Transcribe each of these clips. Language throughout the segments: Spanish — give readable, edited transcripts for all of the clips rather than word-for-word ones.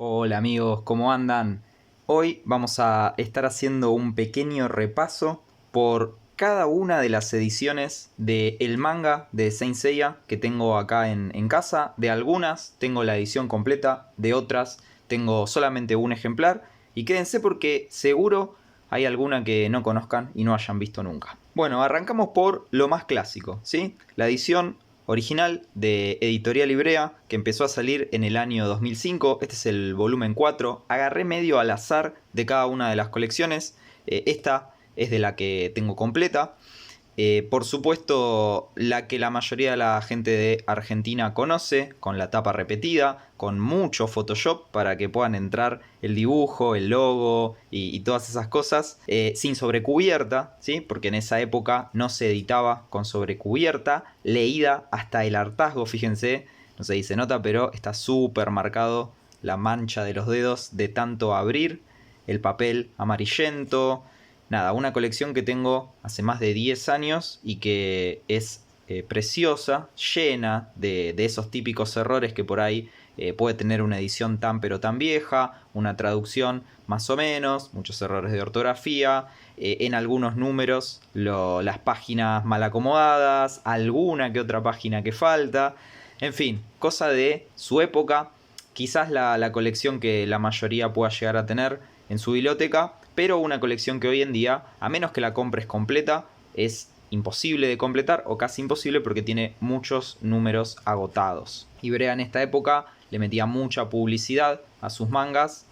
Hola amigos, ¿cómo andan? Hoy vamos a estar haciendo un pequeño repaso por cada una de las ediciones del manga de Saint Seiya que tengo acá en casa. De algunas tengo la edición completa, de otras tengo solamente un ejemplar. Y quédense porque seguro hay alguna que no conozcan y no hayan visto nunca. Bueno, arrancamos por lo más clásico, ¿sí? La edición original de Editorial Ivrea, que empezó a salir en el año 2005. Este es el volumen 4. Agarré medio al azar de cada una de las colecciones. Esta es de la que tengo completa. Por supuesto, la que la mayoría de la gente de Argentina conoce, con la tapa repetida, con mucho Photoshop para que puedan entrar el dibujo, el logo y todas esas cosas, sin sobrecubierta, ¿sí? Porque en esa época no se editaba con sobrecubierta, leída hasta el hartazgo, fíjense, no sé si se nota, pero está súper marcado la mancha de los dedos de tanto abrir, el papel amarillento. Nada, una colección que tengo hace más de 10 años y que es preciosa, llena de esos típicos errores que por ahí puede tener una edición tan pero tan vieja, una traducción más o menos, muchos errores de ortografía, en algunos números las páginas mal acomodadas, alguna que otra página que falta, en fin, cosa de su época, quizás la colección que la mayoría pueda llegar a tener en su biblioteca, pero una colección que hoy en día, a menos que la compres completa, es imposible de completar o casi imposible porque tiene muchos números agotados. Ivrea en esta época le metía mucha publicidad a sus mangas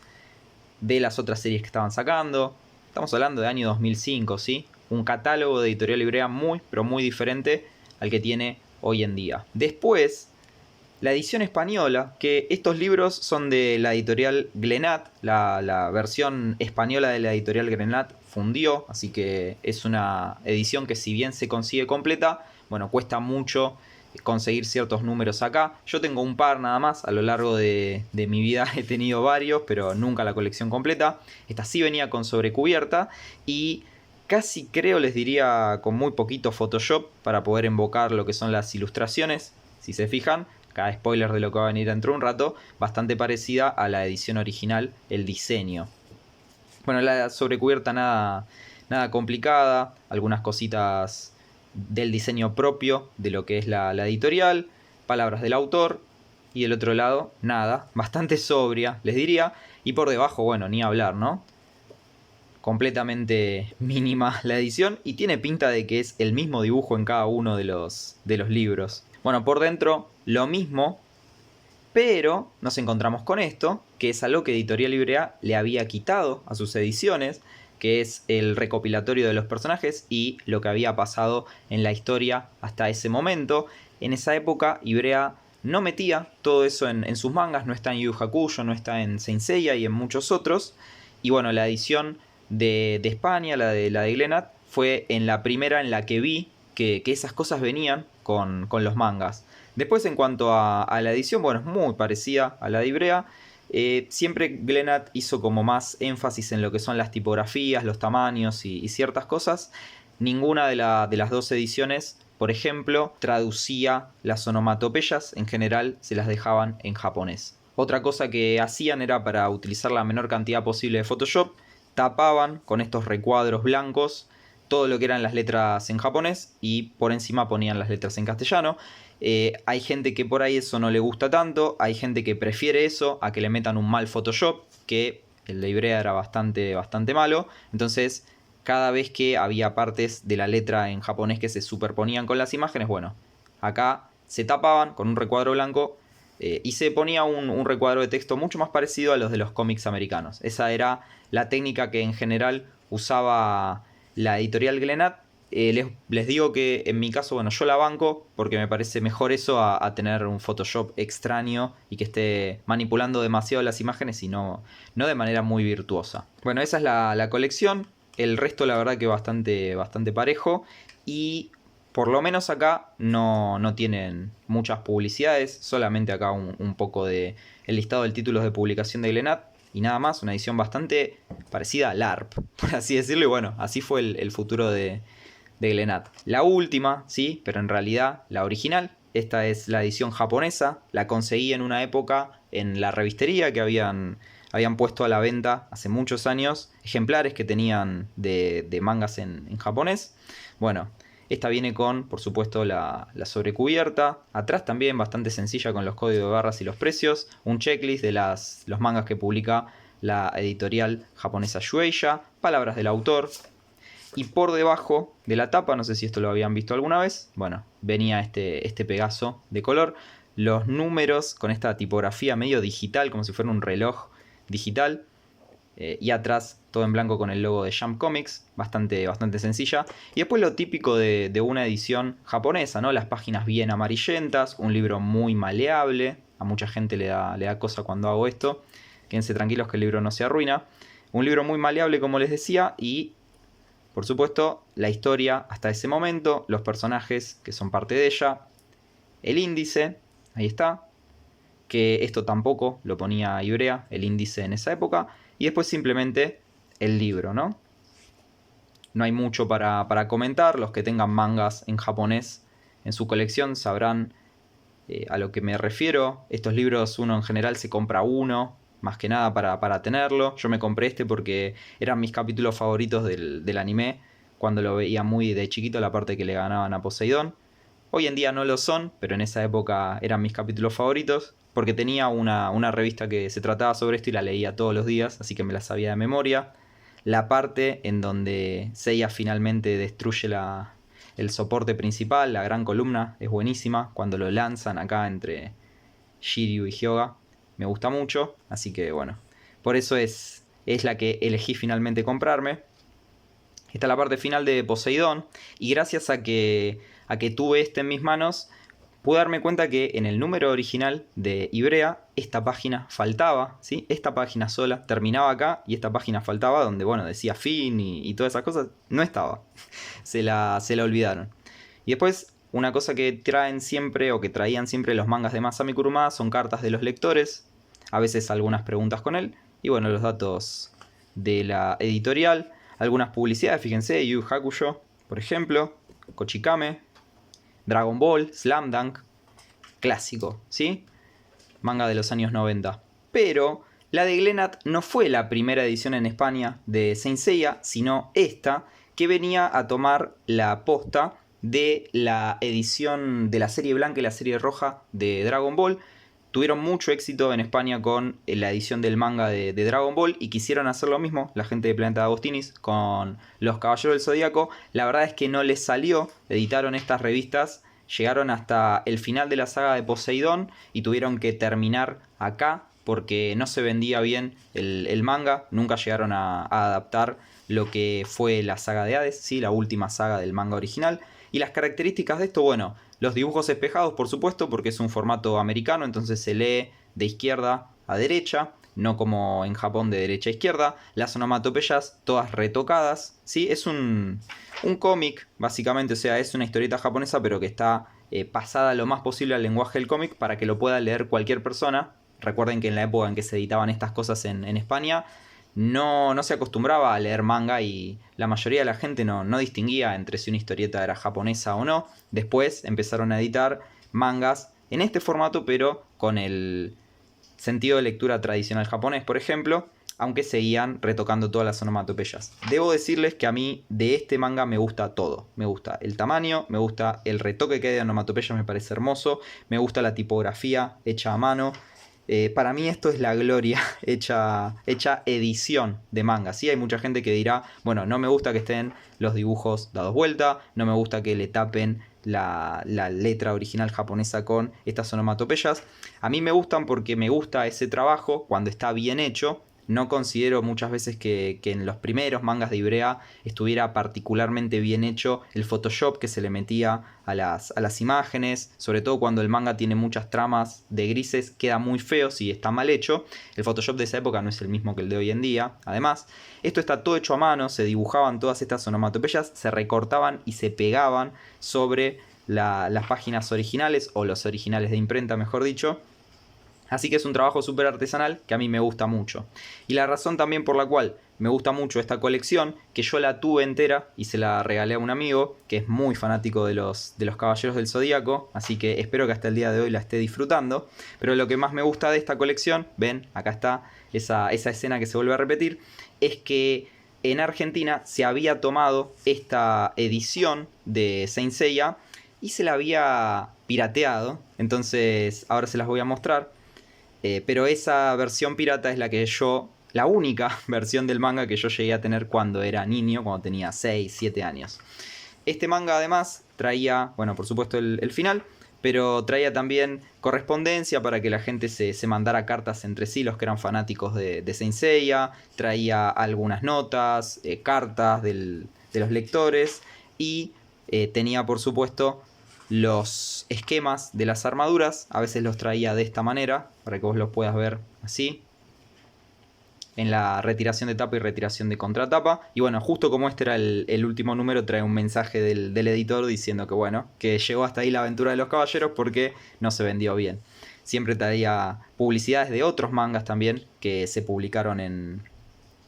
de las otras series que estaban sacando. Estamos hablando de año 2005, ¿sí? Un catálogo de Editorial Ivrea muy, pero muy diferente al que tiene hoy en día. Después, la edición española, que estos libros son de la editorial Glenat, la versión española de la editorial Glenat fundió, así que es una edición que si bien se consigue completa, bueno, cuesta mucho conseguir ciertos números acá. Yo tengo un par nada más, a lo largo de mi vida he tenido varios, pero nunca la colección completa. Esta sí venía con sobrecubierta y casi creo les diría con muy poquito Photoshop para poder invocar lo que son las ilustraciones, si se fijan. Cada spoiler de lo que va a venir dentro de un rato, bastante parecida a la edición original, el diseño. Bueno, la sobrecubierta nada complicada, algunas cositas del diseño propio de lo que es la editorial, palabras del autor, y del otro lado, nada, bastante sobria, les diría, y por debajo, bueno, ni hablar, ¿no? Completamente mínima la edición y tiene pinta de que es el mismo dibujo en cada uno de los libros. Bueno, por dentro lo mismo, pero nos encontramos con esto, que es algo que Editorial Ivrea le había quitado a sus ediciones, que es el recopilatorio de los personajes y lo que había pasado en la historia hasta ese momento. En esa época Ivrea no metía todo eso en sus mangas, no está en Yu Yu Hakusho, no está en Saint Seiya y en muchos otros. Y bueno, la edición de España, la de Glenat, fue en la primera en la que vi que esas cosas venían con los mangas. Después en cuanto a la edición, bueno, es muy parecida a la de Ivrea. Siempre Glenat hizo como más énfasis en lo que son las tipografías, los tamaños y ciertas cosas. Ninguna de las dos ediciones, por ejemplo, traducía las onomatopeyas. En general se las dejaban en japonés. Otra cosa que hacían era, para utilizar la menor cantidad posible de Photoshop, tapaban con estos recuadros blancos todo lo que eran las letras en japonés y por encima ponían las letras en castellano. Hay gente que por ahí eso no le gusta tanto, hay gente que prefiere eso a que le metan un mal Photoshop, que el de Ivrea era bastante malo. Entonces, cada vez que había partes de la letra en japonés que se superponían con las imágenes, bueno, acá se tapaban con un recuadro blanco y se ponía un recuadro de texto mucho más parecido a los de los cómics americanos. Esa era la técnica que en general usaba la editorial Glenat. Les digo que en mi caso, bueno, yo la banco porque me parece mejor eso a tener un Photoshop extraño y que esté manipulando demasiado las imágenes y no de manera muy virtuosa. Bueno, esa es la colección. El resto la verdad que bastante parejo. Y por lo menos acá no tienen muchas publicidades. Solamente acá un poco de el listado de títulos de publicación de Glenat. Y nada más, una edición bastante parecida a LARP, por así decirlo. Y bueno, así fue el futuro de Glenat. La última, sí, pero en realidad la original, Esta es la edición japonesa. La conseguí en una época en la revistería que habían puesto a la venta hace muchos años ejemplares que tenían de mangas en japonés. Bueno, esta viene con, por supuesto, la sobrecubierta. Atrás también bastante sencilla con los códigos de barras y los precios. Un checklist de los mangas que publica la editorial japonesa Shueisha. Palabras del autor. Y por debajo de la tapa, no sé si esto lo habían visto alguna vez, bueno, venía este Pegaso de color. Los números con esta tipografía medio digital, como si fuera un reloj digital. Y atrás todo en blanco con el logo de Jump Comics, bastante sencilla. Y después lo típico de una edición japonesa, ¿no? Las páginas bien amarillentas, un libro muy maleable. A mucha gente le da cosa cuando hago esto. Quédense tranquilos que el libro no se arruina. Un libro muy maleable, como les decía, y por supuesto la historia hasta ese momento, los personajes que son parte de ella, el índice, ahí está, que esto tampoco lo ponía Ivrea, el índice en esa época, y después simplemente el libro, ¿no? No hay mucho para comentar. Los que tengan mangas en japonés en su colección sabrán a lo que me refiero. Estos libros uno en general se compra uno, más que nada para tenerlo. Yo me compré este porque eran mis capítulos favoritos del anime, cuando lo veía muy de chiquito, la parte que le ganaban a Poseidón. Hoy en día no lo son, pero en esa época eran mis capítulos favoritos, porque tenía una revista que se trataba sobre esto y la leía todos los días, así que me la sabía de memoria. La parte en donde Seiya finalmente destruye el soporte principal, la gran columna, es buenísima. Cuando lo lanzan acá entre Shiryu y Hyoga, me gusta mucho, así que bueno, por eso es la que elegí finalmente comprarme. Esta es la parte final de Poseidón, y gracias a que tuve este en mis manos, pude darme cuenta que en el número original de Ivrea esta página faltaba, ¿sí? Esta página sola terminaba acá y esta página faltaba, donde bueno, decía fin y todas esas cosas, no estaba. se la olvidaron. Y después, una cosa que traen siempre, o que traían siempre los mangas de Masami Kurumada, son cartas de los lectores, a veces algunas preguntas con él, y bueno, los datos de la editorial, algunas publicidades, fíjense, Yu Yu Hakusho, por ejemplo, Kochikame, Dragon Ball, Slam Dunk, clásico, ¿sí? Manga de los años 90. Pero la de Glenat no fue la primera edición en España de Saint Seiya, sino esta, que venía a tomar la posta de la edición de la serie blanca y la serie roja de Dragon Ball. Tuvieron mucho éxito en España con la edición del manga de Dragon Ball, y quisieron hacer lo mismo la gente de Planeta de Agostinis con Los Caballeros del Zodíaco. La verdad es que no les salió. Editaron estas revistas, llegaron hasta el final de la saga de Poseidón y tuvieron que terminar acá porque no se vendía bien el manga. Nunca llegaron a adaptar lo que fue la saga de Hades, ¿sí? La última saga del manga original. Y las características de esto, bueno, los dibujos espejados, por supuesto, porque es un formato americano, entonces se lee de izquierda a derecha, no como en Japón de derecha a izquierda. Las onomatopeyas todas retocadas, ¿sí? Es un cómic, básicamente, o sea, es una historieta japonesa, pero que está pasada lo más posible al lenguaje del cómic para que lo pueda leer cualquier persona. Recuerden que en la época en que se editaban estas cosas en España, no se acostumbraba a leer manga, y la mayoría de la gente no distinguía entre si una historieta era japonesa o no. Después empezaron a editar mangas en este formato, pero con el sentido de lectura tradicional japonés, por ejemplo, aunque seguían retocando todas las onomatopeyas. Debo decirles que a mí de este manga me gusta todo. Me gusta el tamaño, me gusta el retoque que hay de onomatopeyas, me parece hermoso, me gusta la tipografía hecha a mano. Para mí esto es la gloria hecha edición de manga, ¿sí? Hay mucha gente que dirá, bueno, no me gusta que estén los dibujos dados vuelta, no me gusta que le tapen la letra original japonesa con estas onomatopeyas. A mí me gustan porque me gusta ese trabajo cuando está bien hecho. No considero muchas veces que en los primeros mangas de Ivrea estuviera particularmente bien hecho el Photoshop que se le metía a las imágenes. Sobre todo cuando el manga tiene muchas tramas de grises, queda muy feo si está mal hecho. El Photoshop de esa época no es el mismo que el de hoy en día. Además, esto está todo hecho a mano, se dibujaban todas estas onomatopeyas, se recortaban y se pegaban sobre las páginas originales, o los originales de imprenta, mejor dicho. Así que es un trabajo súper artesanal que a mí me gusta mucho. Y la razón también por la cual me gusta mucho esta colección, que yo la tuve entera y se la regalé a un amigo que es muy fanático de los Caballeros del Zodíaco, así que espero que hasta el día de hoy la esté disfrutando. Pero lo que más me gusta de esta colección, ven, acá está esa escena que se vuelve a repetir, es que en Argentina se había tomado esta edición de Saint Seiya y se la había pirateado. Entonces ahora se las voy a mostrar. Pero esa versión pirata es la única versión del manga que yo llegué a tener cuando era niño, cuando tenía 6, 7 años. Este manga además traía, bueno, por supuesto el final, pero traía también correspondencia para que la gente se mandara cartas entre sí, los que eran fanáticos de Saint Seiya. Traía algunas notas, cartas de los lectores y tenía por supuesto los esquemas de las armaduras. A veces los traía de esta manera, para que vos los puedas ver así, en la retiración de tapa y retiración de contratapa. Y bueno, justo como este era el último número, trae un mensaje del editor diciendo que bueno, que llegó hasta ahí la aventura de los caballeros porque no se vendió bien. Siempre traía publicidades de otros mangas también que se publicaron en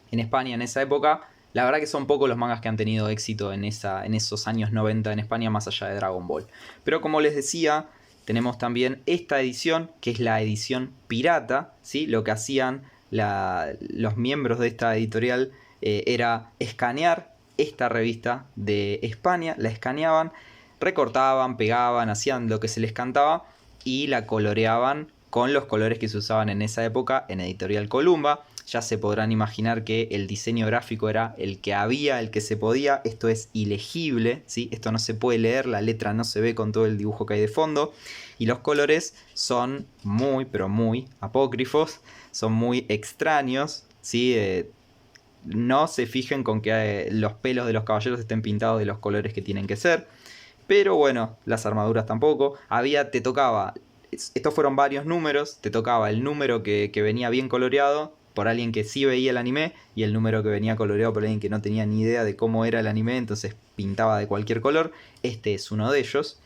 España en esa época. La verdad que son pocos los mangas que han tenido éxito en esos años 90 en España, más allá de Dragon Ball. Pero como les decía, tenemos también esta edición, que es la edición pirata, ¿sí? Lo que hacían los miembros de esta editorial era escanear esta revista de España, la escaneaban, recortaban, pegaban, hacían lo que se les cantaba y la coloreaban con los colores que se usaban en esa época en Editorial Columba. Ya se podrán imaginar que el diseño gráfico era el que había, el que se podía. Esto es ilegible, ¿sí? Esto no se puede leer, la letra no se ve con todo el dibujo que hay de fondo. Y los colores son muy, pero muy apócrifos, son muy extraños, ¿sí? No se fijen con que los pelos de los caballeros estén pintados de los colores que tienen que ser. Pero bueno, las armaduras tampoco. Te tocaba, estos fueron varios números, te tocaba el número que venía bien coloreado por alguien que sí veía el anime y el número que venía coloreado por alguien que no tenía ni idea de cómo era el anime, entonces pintaba de cualquier color. Este es uno de ellos.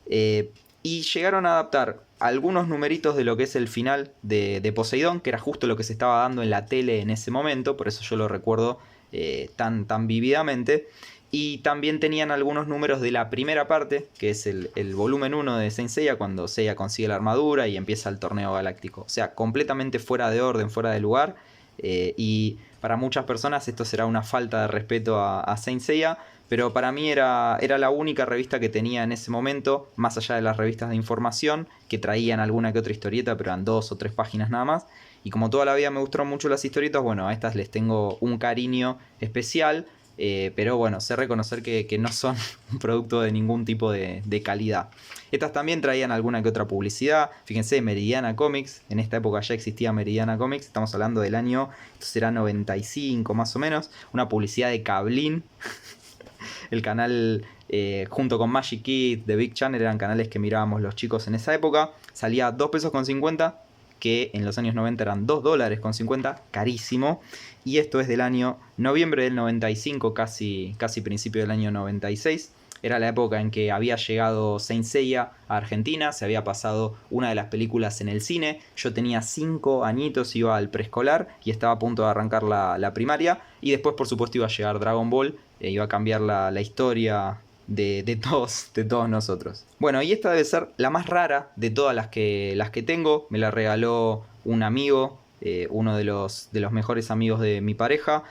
Y llegaron a adaptar algunos numeritos de lo que es el final de Poseidón, que era justo lo que se estaba dando en la tele en ese momento, por eso yo lo recuerdo tan vívidamente. Y también tenían algunos números de la primera parte, que es el volumen 1 de Saint Seiya, cuando Seiya consigue la armadura y empieza el torneo galáctico. O sea, completamente fuera de orden, fuera de lugar. Y para muchas personas esto será una falta de respeto a Saint Seiya, pero para mí era la única revista que tenía en ese momento, más allá de las revistas de información, que traían alguna que otra historieta, pero eran 2 o 3 páginas nada más. Y como toda la vida me gustaron mucho las historietas, bueno, a estas les tengo un cariño especial. Pero bueno, sé reconocer que no son un producto de ningún tipo de calidad. Estas también traían alguna que otra publicidad. Fíjense, Meridiana Comics. En esta época ya existía Meridiana Comics. Estamos hablando del año, esto será 95 más o menos. Una publicidad de Cablin. El canal junto con Magic Kids, The Big Channel eran canales que mirábamos los chicos en esa época. Salía 2 pesos con 50, que en los años 90 eran 2 dólares con 50, carísimo. Y esto es del año noviembre del 95, casi principio del año 96. Era la época en que había llegado Saint Seiya a Argentina, se había pasado una de las películas en el cine. Yo tenía 5 añitos, iba al preescolar y estaba a punto de arrancar la primaria. Y después, por supuesto, iba a llegar Dragon Ball, iba a cambiar la historia de todos nosotros. Bueno, y esta debe ser la más rara de todas las que tengo. Me la regaló un amigo, uno de los mejores amigos de mi pareja.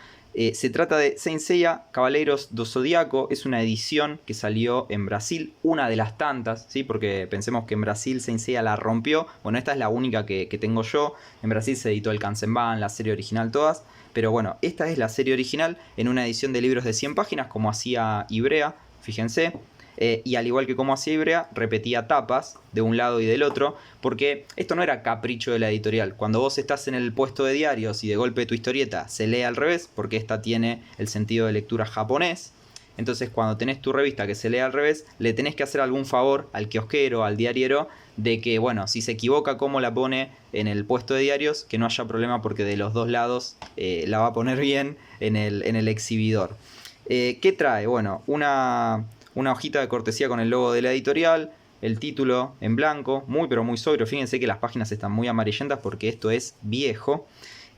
Se trata de Saint Seiya Cavaleiros do Zodíaco. Es una edición que salió en Brasil, una de las tantas, ¿sí? Porque pensemos que en Brasil Saint Seiya la rompió. Bueno, esta es la única que tengo yo. En Brasil se editó el Kanzenban, la serie original, todas. Pero bueno, esta es la serie original en una edición de libros de 100 páginas, como hacía Ibrea, fíjense. Y al igual que como hacía Ibrea, repetía tapas de un lado y del otro, porque esto no era capricho de la editorial. Cuando vos estás en el puesto de diarios y de golpe tu historieta se lee al revés, porque esta tiene el sentido de lectura japonés, entonces cuando tenés tu revista que se lee al revés, le tenés que hacer algún favor al kiosquero, al diariero, de que, bueno, si se equivoca como la pone en el puesto de diarios, que no haya problema porque de los dos lados la va a poner bien en el exhibidor. ¿Qué trae? Bueno, una hojita de cortesía con el logo de la editorial, el título en blanco, muy pero muy sobrio. Fíjense que las páginas están muy amarillentas porque esto es viejo.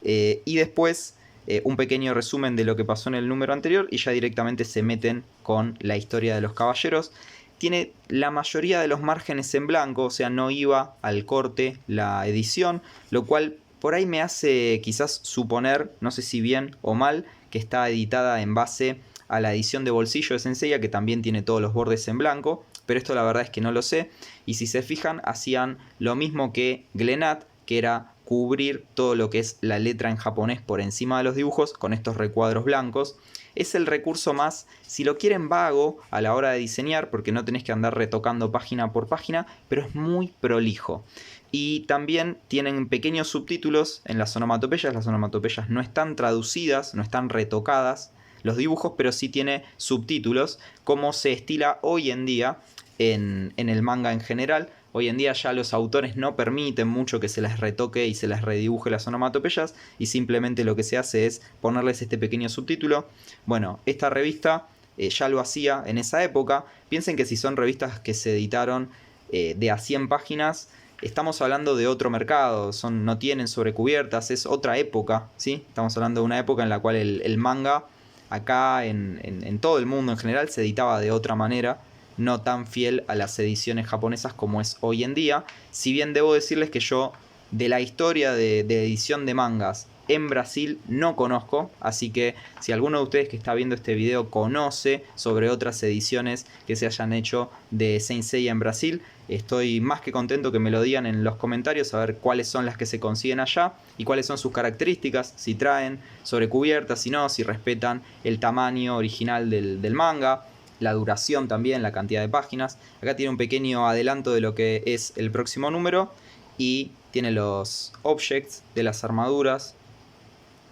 Y después un pequeño resumen de lo que pasó en el número anterior y ya directamente se meten con la historia de los caballeros. Tiene la mayoría de los márgenes en blanco, o sea, no iba al corte la edición, lo cual por ahí me hace quizás suponer, no sé si bien o mal, que está editada en base a la edición de bolsillo de Senseiya, que también tiene todos los bordes en blanco, pero esto la verdad es que no lo sé. Y si se fijan, hacían lo mismo que Glenat, que era cubrir todo lo que es la letra en japonés por encima de los dibujos con estos recuadros blancos. Es el recurso más, si lo quieren, vago a la hora de diseñar, porque no tenés que andar retocando página por página, pero es muy prolijo. Y también tienen pequeños subtítulos en las onomatopeyas. Las onomatopeyas no están traducidas, no están retocadas los dibujos, pero sí tiene subtítulos, como se estila hoy en día en el manga en general. Hoy en día ya los autores no permiten mucho que se les retoque y se les redibuje las onomatopeyas, y simplemente lo que se hace es ponerles este pequeño subtítulo. Bueno, esta revista ya lo hacía en esa época. Piensen que si son revistas que se editaron de a 100 páginas, estamos hablando de otro mercado, no tienen sobrecubiertas, es otra época, ¿sí? Estamos hablando de una época en la cual el manga acá en todo el mundo en general se editaba de otra manera, no tan fiel a las ediciones japonesas como es hoy en día. Si bien debo decirles que yo de la historia de edición de mangas en Brasil no conozco, así que si alguno de ustedes que está viendo este video conoce sobre otras ediciones que se hayan hecho de Saint Seiya en Brasil, estoy más que contento que me lo digan en los comentarios, a ver cuáles son las que se consiguen allá y cuáles son sus características, si traen sobrecubiertas, si no, si respetan el tamaño original del manga, la duración también, la cantidad de páginas. Acá tiene un pequeño adelanto de lo que es el próximo número y tiene los objects de las armaduras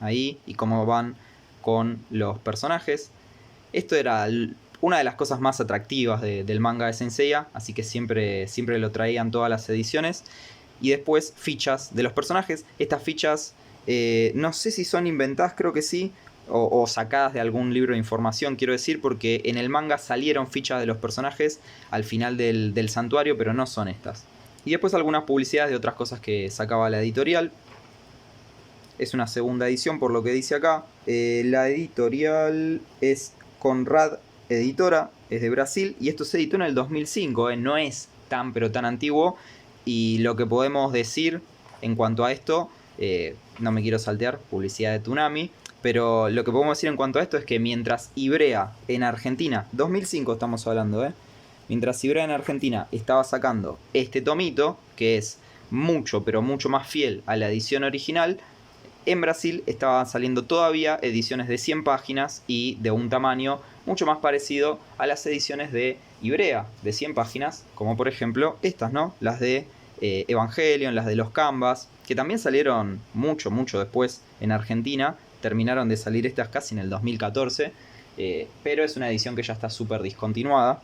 ahí y cómo van con los personajes. Esto era una de las cosas más atractivas del manga de Saint Seiya, así que siempre lo traían todas las ediciones. Y después fichas de los personajes. Estas fichas no sé si son inventadas, creo que sí, o sacadas de algún libro de información, quiero decir, porque en el manga salieron fichas de los personajes al final del santuario, pero no son estas. Y después algunas publicidades de otras cosas que sacaba la editorial. Es una segunda edición por lo que dice acá. La editorial es Conrad Editora, es de Brasil, y esto se editó en el 2005, no es tan pero tan antiguo. Y lo que podemos decir en cuanto a esto, no me quiero saltear, publicidad de Toonami, pero lo que podemos decir en cuanto a esto es que mientras Ivrea en Argentina, 2005 estamos hablando, mientras Ivrea en Argentina estaba sacando este tomito, que es mucho pero mucho más fiel a la edición original, en Brasil estaban saliendo todavía ediciones de 100 páginas y de un tamaño mucho más parecido a las ediciones de Ivrea, de 100 páginas, como por ejemplo estas, ¿no? Las de Evangelion, las de los Canvas, que también salieron mucho después en Argentina. Terminaron de salir estas casi en el 2014, pero es una edición que ya está súper discontinuada.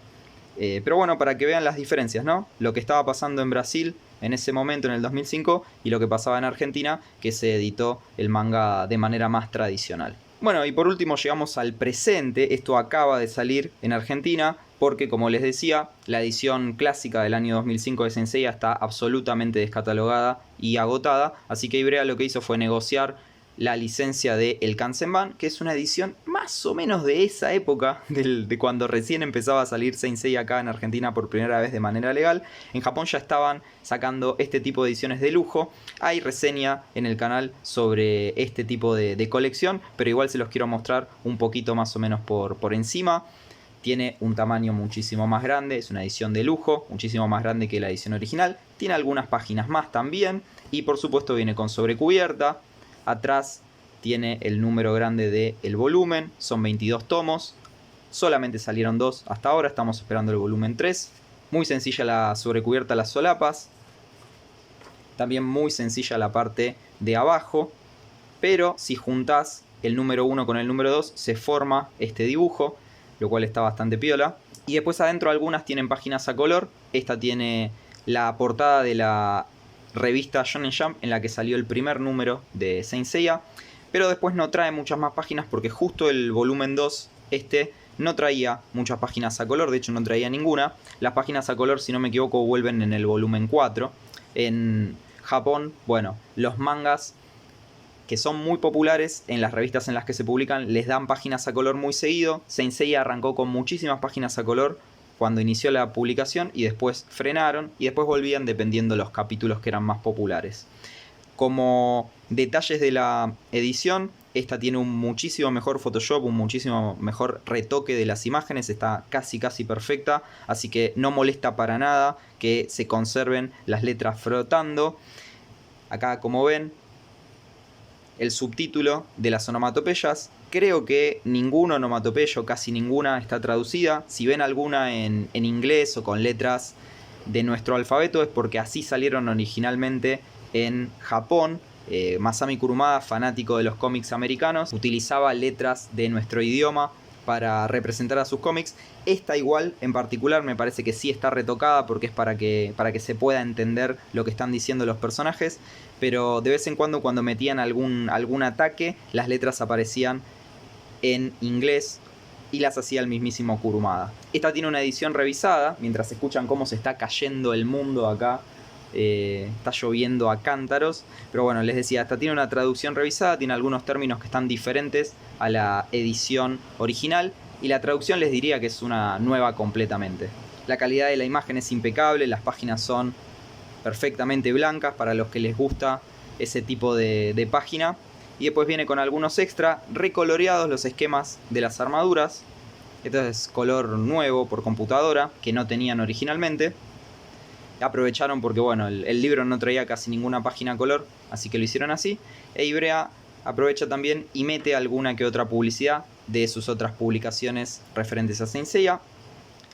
Pero bueno, para que vean las diferencias, ¿no? Lo que estaba pasando en Brasil en ese momento, en el 2005, y lo que pasaba en Argentina, que se editó el manga de manera más tradicional. Bueno, y por último llegamos al presente. Esto acaba de salir en Argentina porque, como les decía, la edición clásica del año 2005 de Saint Seiya está absolutamente descatalogada y agotada, así que Ivrea lo que hizo fue negociar la licencia de El Kanzenban, que es una edición más o menos de esa época, de cuando recién empezaba a salir Saint Seiya acá en Argentina por primera vez de manera legal. En Japón ya estaban sacando este tipo de ediciones de lujo. Hay reseña en el canal sobre este tipo de colección, pero igual se los quiero mostrar un poquito más o menos por encima. Tiene un tamaño muchísimo más grande, es una edición de lujo, muchísimo más grande que la edición original. Tiene algunas páginas más también y por supuesto viene con sobrecubierta. Atrás tiene el número grande del volumen, son 22 tomos, solamente salieron 2 hasta ahora, estamos esperando el volumen 3. Muy sencilla la sobrecubierta, las solapas, también muy sencilla la parte de abajo, pero si juntás el número 1 con el número 2 se forma este dibujo, lo cual está bastante piola. Y después adentro algunas tienen páginas a color, esta tiene la portada de la revista Shonen Jump en la que salió el primer número de Saint Seiya, pero después no trae muchas más páginas porque justo el volumen 2 no traía muchas páginas a color, de hecho no traía ninguna. Las páginas a color, si no me equivoco, vuelven en el volumen 4. En Japón, bueno, los mangas que son muy populares en las revistas en las que se publican les dan páginas a color muy seguido. Saint Seiya arrancó con muchísimas páginas a color cuando inició la publicación y después frenaron y después volvían dependiendo de los capítulos que eran más populares. Como detalles de la edición, esta tiene un muchísimo mejor Photoshop, un muchísimo mejor retoque de las imágenes, está casi perfecta, así que no molesta para nada que se conserven las letras flotando. Acá, como ven, el subtítulo de las onomatopeyas. Creo que ninguna onomatopeya o casi ninguna está traducida. Si ven alguna en inglés o con letras de nuestro alfabeto es porque así salieron originalmente en Japón. Masami Kurumada, fanático de los cómics americanos, utilizaba letras de nuestro idioma para representar a sus cómics. Esta igual, en particular, me parece que sí está retocada porque es para que se pueda entender lo que están diciendo los personajes. Pero de vez en cuando metían algún ataque, las letras aparecían en inglés y las hacía el mismísimo Kurumada. Esta tiene una edición revisada, mientras escuchan cómo se está cayendo el mundo acá. Está lloviendo a cántaros, pero bueno, les decía, esta tiene una traducción revisada, tiene algunos términos que están diferentes a la edición original y la traducción les diría que es una nueva completamente. La calidad de la imagen es impecable, las páginas son perfectamente blancas para los que les gusta ese tipo de página, y después viene con algunos extra recoloreados los esquemas de las armaduras. Esto es color nuevo por computadora que no tenían originalmente. Aprovecharon porque bueno, el libro no traía casi ninguna página a color, así que lo hicieron así. E Ibrea aprovecha también y mete alguna que otra publicidad de sus otras publicaciones referentes a Saint Seiya.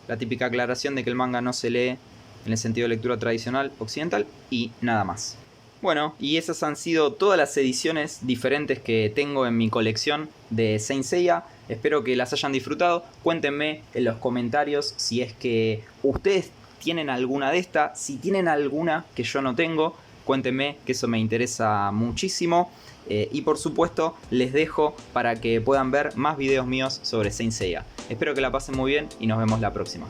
La típica aclaración de que el manga no se lee en el sentido de lectura tradicional occidental y nada más. Bueno, y esas han sido todas las ediciones diferentes que tengo en mi colección de Saint Seiya. Espero que las hayan disfrutado. Cuéntenme en los comentarios si es que ustedes tienen alguna de estas. Si tienen alguna que yo no tengo, cuéntenme, que eso me interesa muchísimo. Y por supuesto les dejo para que puedan ver más videos míos sobre Saint Seiya. Espero que la pasen muy bien y nos vemos la próxima.